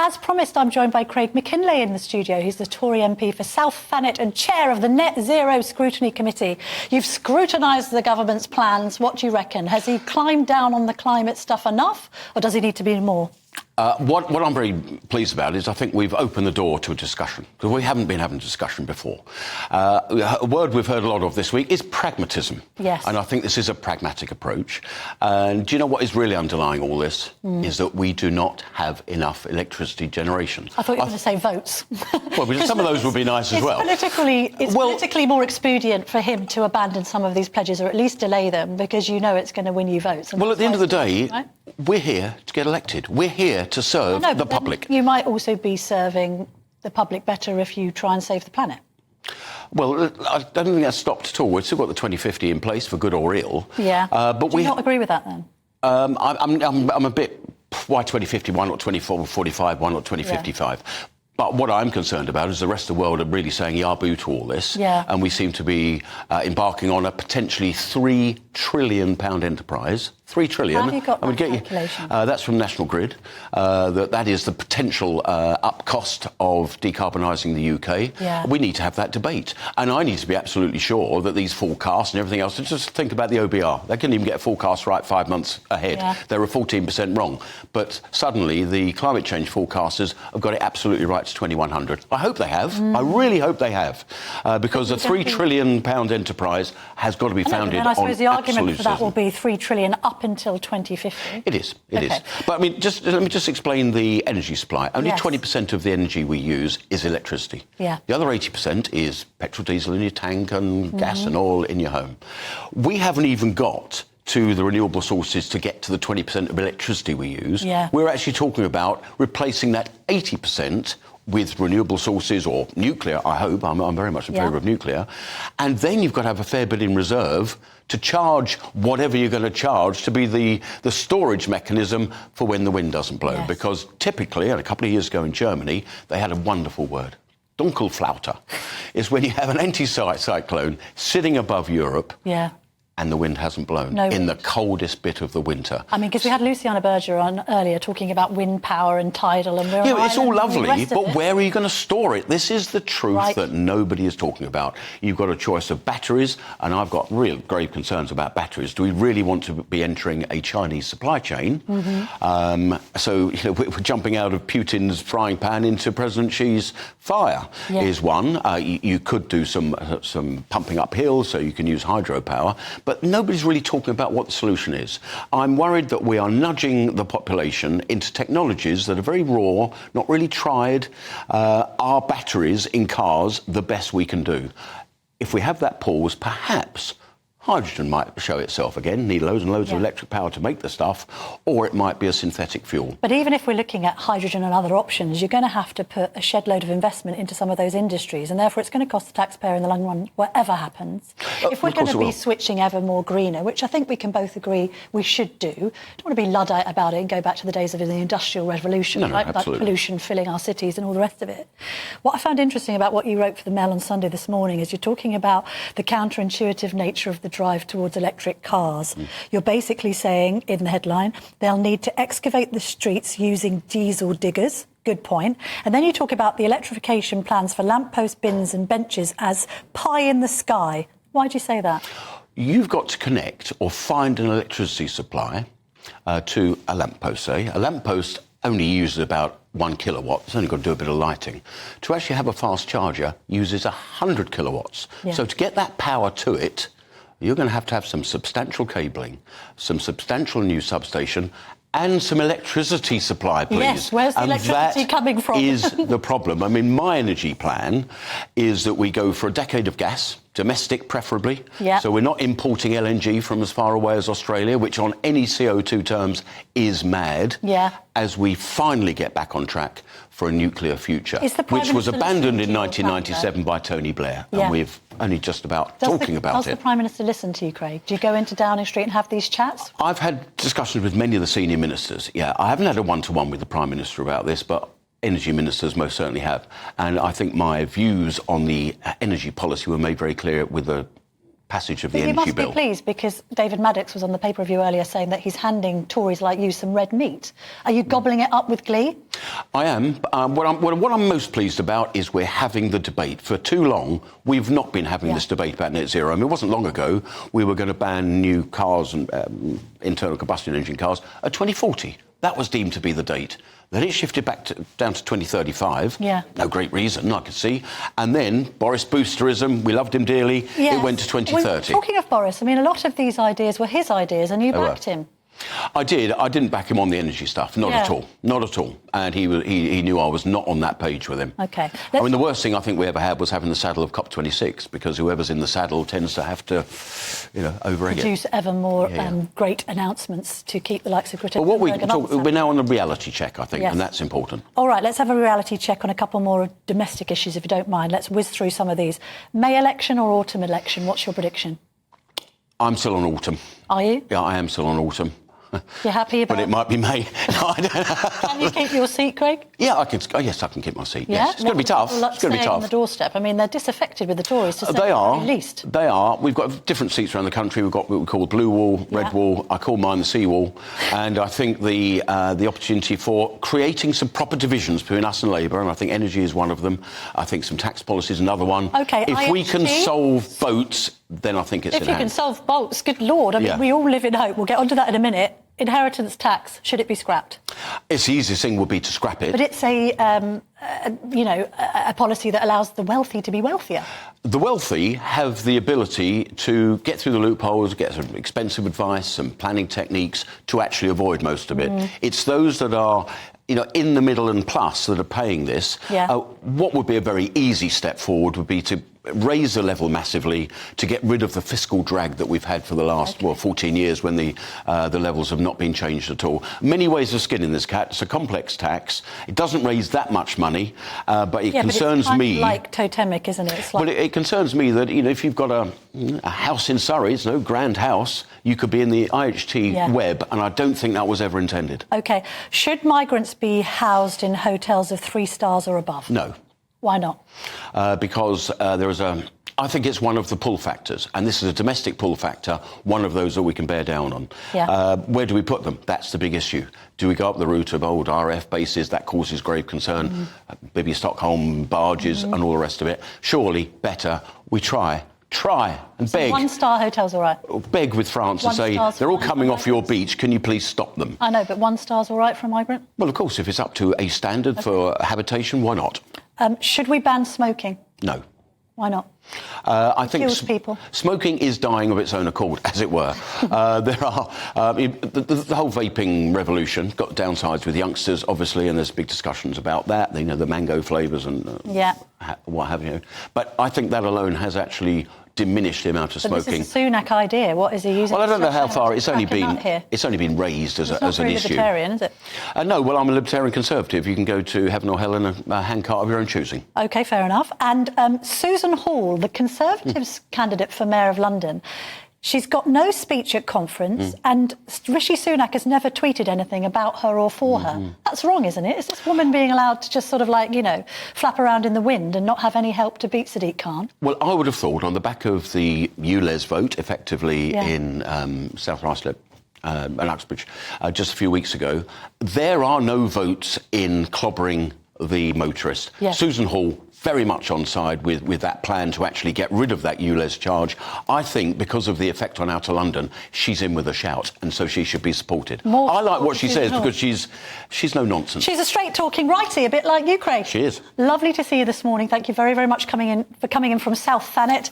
as promised, I'm joined by Craig Mackinlay in the studio. He's the Tory MP for South Thanet and chair of the Net Zero Scrutiny Committee. You've scrutinised the government's plans. What do you reckon? Has he climbed down on the climate stuff enough, or does he need to be more? What I'm very pleased about is I think we've opened the door to a discussion, because we haven't been having a discussion before. A word we've heard a lot of this week is pragmatism. Yes. And I think this is a pragmatic approach. And do you know what is really underlying all this? Is that we do not have enough electricity generation. I thought you were going to say votes. Well, some of those would be nice as well. It's politically more expedient for him to abandon some of these pledges, or at least delay them, because you know it's going to win you votes. Well, at the end of the day, right? We're here to get elected. We're here to serve the public. You might also be serving the public better if you try and save the planet. Well, I don't think that's stopped at all. We've still got the 2050 in place for good or ill. Yeah. But do you not agree with that then? I'm a bit. Why 2050? Why not 2045? Why not 2055? Yeah. But what I'm concerned about is the rest of the world are really saying yaboo to all this. Yeah. And we seem to be embarking on a potentially £3 trillion enterprise. 3 trillion. How have you got that calculation? That's from National Grid. That is the potential up cost of decarbonising the UK. Yeah. We need to have that debate. And I need to be absolutely sure that these forecasts and everything else, just think about the OBR. They couldn't even get a forecast right 5 months ahead. Yeah. They were 14% wrong. But suddenly the climate change forecasters have got it absolutely right to 2100. I hope they have. I really hope they have. Because a £3 trillion enterprise has got to be founded on absolute. I suppose the argument for that absolutism. will be 3 trillion up until 2050. It is. It is. But I mean, let me just explain the energy supply. Only 20% of the energy we use is electricity. Yeah. The other 80% is petrol, diesel in your tank and gas and oil in your home. We haven't even got to the renewable sources to get to the 20% of electricity we use. Yeah. We're actually talking about replacing that 80% with renewable sources or nuclear, I hope. I'm very much in favour of nuclear. And then you've got to have a fair bit in reserve to charge whatever you're going to charge to be the storage mechanism for when the wind doesn't blow. Yes. Because typically, a couple of years ago in Germany, they had a wonderful word. Dunkelflaute is when you have an anti-cyclone sitting above Europe. Yeah. And the wind hasn't blown in the coldest bit of the winter. I mean, because we had Luciana Berger on earlier talking about wind power and tidal, and it's all lovely, but where are you going to store it? This is the truth that nobody is talking about. You've got a choice of batteries, and I've got real grave concerns about batteries. Do we really want to be entering a Chinese supply chain? So we're jumping out of Putin's frying pan into President Xi's fire is one. You could do some pumping uphill, so you can use hydropower. But nobody's really talking about what the solution is. I'm worried that we are nudging the population into technologies that are very raw, not really tried. Are batteries in cars the best we can do? If we have that pause, perhaps hydrogen might show itself again, need loads and loads of electric power to make the stuff, or it might be a synthetic fuel. But even if we're looking at hydrogen and other options, you're going to have to put a shed load of investment into some of those industries, and therefore it's going to cost the taxpayer in the long run, whatever happens. If we're going to be switching ever more greener, which I think we can both agree we should do, don't want to be Luddite about it and go back to the days of the Industrial Revolution, like pollution filling our cities and all the rest of it. What I found interesting about what you wrote for the Mail on Sunday this morning is you're talking about the counterintuitive nature of the drive towards electric cars. You're basically saying, in the headline, they'll need to excavate the streets using diesel diggers. Good point. And then you talk about the electrification plans for lamppost bins and benches as pie in the sky. Why do you say that? You've got to connect or find an electricity supply to a lamppost, say. A lamppost only uses about 1 kilowatt. It's only got to do a bit of lighting. To actually have a fast charger uses 100 kilowatts. Yeah. So to get that power to it, you're going to have some substantial cabling, some substantial new substation, and some electricity supply, please. Yes, where's the electricity coming from? That is the problem. I mean, my energy plan is that we go for a decade of gas, domestic preferably. Yeah. So we're not importing LNG from as far away as Australia, which on any CO2 terms is mad. Yeah. As we finally get back on track for a nuclear future, which was abandoned in 1997 by Tony Blair. Yeah. And we've only just about talking about it. Does the Prime Minister listen to you, Craig? Do you go into Downing Street and have these chats? I've had discussions with many of the senior ministers, I haven't had a one-to-one with the Prime Minister about this, but energy ministers most certainly have. And I think my views on the energy policy were made very clear with the passage of the energy bill. You must be pleased because David Maddox was on the paper review earlier saying that he's handing Tories like you some red meat. Are you gobbling it up with glee? I am. What I'm most pleased about is we're having the debate. For too long, we've not been having this debate about net zero. I mean, it wasn't long ago we were going to ban new cars and internal combustion engine cars at 2040. That was deemed to be the date. Then it shifted back down to 2035. Yeah. No great reason, I could see. And then Boris Boosterism, we loved him dearly, it went to 2030. Well, talking of Boris, I mean, a lot of these ideas were his ideas and you backed him. I did. I didn't back him on the energy stuff. Not at all. Not at all. And he knew I was not on that page with him. OK. I mean, the worst thing I think we ever had was having the saddle of COP26, because whoever's in the saddle tends to have to, over-egg it. Produce ever more great announcements to keep the likes of Greta. Well, we're now on a reality check, I think, and that's important. All right, let's have a reality check on a couple more domestic issues, if you don't mind. Let's whiz through some of these. May election or autumn election? What's your prediction? I'm still on autumn. Are you? Yeah, I am still on autumn. You're happy about it? But it might be May. No, I don't know. Can you keep your seat, Craig? Yeah, yes, I can keep my seat. Yeah? Yes. It's going to be tough. It's going to be tough. On the doorstep. I mean, they're disaffected with the Tories, to say they are. at least. They are. We've got different seats around the country. We've got what we call blue wall, red wall. I call mine the sea wall. And I think the opportunity for creating some proper divisions between us and Labour, and I think energy is one of them. I think some tax policy is another one. OK, if we can solve votes, then I think it's in hand. If you can solve votes, good Lord. I mean, we all live in hope. We'll get onto that in a minute. Inheritance tax, should it be scrapped? It's the easiest thing would be to scrap it. But it's a policy that allows the wealthy to be wealthier. The wealthy have the ability to get through the loopholes, get some expensive advice, some planning techniques to actually avoid most of it. It's those that are in the middle and plus that are paying this. What would be a very easy step forward would be to raise the level massively to get rid of the fiscal drag that we've had for the last 14 years when the levels have not been changed at all. Many ways of skinning this cat. It's a complex tax. It doesn't raise that much money, but it concerns but it's me. Like totemic, isn't it? It's like... Well, it concerns me that if you've got a house in Surrey, it's no grand house, you could be in the IHT web, and I don't think that was ever intended. OK. Should migrants be housed in hotels of 3 stars or above? No. Why not? Because I think it's one of the pull factors, and this is a domestic pull factor, one of those that we can bear down on. Where do we put them? That's the big issue. Do we go up the route of old RF bases? That causes grave concern. Maybe Stockholm barges and all the rest of it. Surely, better we try and beg. 1-star hotels, all right? Beg with France and say, they're all coming off your beach, can you please stop them? I know, but 1 star's all right for a migrant? Well, of course, if it's up to a standard for habitation, why not? Should we ban smoking? No. Why not? I think people. Smoking is dying of its own accord, as it were. There are the whole vaping revolution got downsides with youngsters, obviously, and there's big discussions about that. The mango flavours and what have you. But I think that alone has actually diminished the amount of smoking. But this is a Sunak idea. What is he using? Well, I don't know how far. It's only been raised as an issue. It's not very libertarian, is it? No. Well, I'm a libertarian conservative. You can go to heaven or hell in a handcart of your own choosing. OK, fair enough. And Susan Hall, the Conservatives' candidate for Mayor of London, she's got no speech at conference, and Rishi Sunak has never tweeted anything about her or for her. That's wrong, isn't it? Is this woman being allowed to just sort of flap around in the wind and not have any help to beat Sadiq Khan? Well, I would have thought on the back of the ULEZ vote, effectively in South Ruislip and Uxbridge just a few weeks ago, there are no votes in clobbering the motorist. Susan Hall very much on side with that plan to actually get rid of that ULEZ charge. I think because of the effect on Outer London, she's in with a shout, and so she should be supported. I like what she says because she's no nonsense. She's a straight-talking righty, a bit like you, Craig. She is. Lovely to see you this morning. Thank you very, very much for coming in from South Thanet.